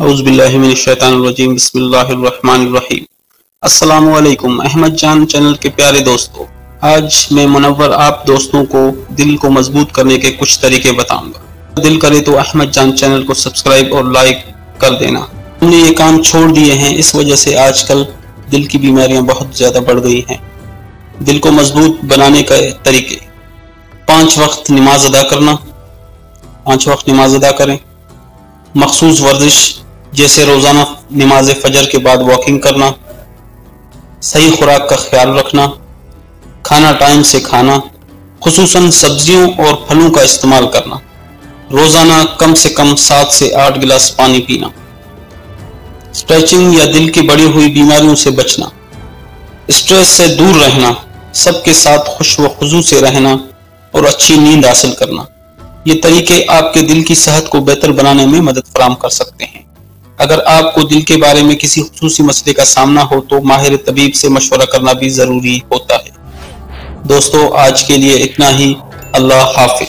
اعوذ باللہ من الشیطان الرجیم بسم اللہ الرحمن الرحیم۔ السلام علیکم احمد جان چینل کے پیارے دوستوں، آج میں منور آپ دوستوں کو دل کو مضبوط کرنے کے کچھ طریقے بتاؤں گا۔ دل کرے تو احمد جان چینل کو سبسکرائب اور لائک کر دینا۔ ہم نے یہ کام چھوڑ دیے ہیں، اس وجہ سے آج کل دل کی بیماریاں بہت زیادہ بڑھ گئی ہیں۔ دل کو مضبوط بنانے کے طریقے: 5 وقت نماز ادا کرنا، 5 وقت نماز ادا کریں۔ مخصوص ورزش جیسے روزانہ نماز فجر کے بعد واکنگ کرنا، صحیح خوراک کا خیال رکھنا، کھانا ٹائم سے کھانا، خصوصاً سبزیوں اور پھلوں کا استعمال کرنا، روزانہ کم سے کم 7 سے 8 گلاس پانی پینا، اسٹریچنگ یا دل کی بڑھی ہوئی بیماریوں سے بچنا، اسٹریس سے دور رہنا، سب کے ساتھ خوش و خضوع سے رہنا اور اچھی نیند حاصل کرنا۔ یہ طریقے آپ کے دل کی صحت کو بہتر بنانے میں مدد فراہم کر سکتے ہیں۔ اگر آپ کو دل کے بارے میں کسی خصوصی مسئلے کا سامنا ہو تو ماہر طبیب سے مشورہ کرنا بھی ضروری ہوتا ہے۔ دوستو، آج کے لیے اتنا ہی۔ اللہ حافظ۔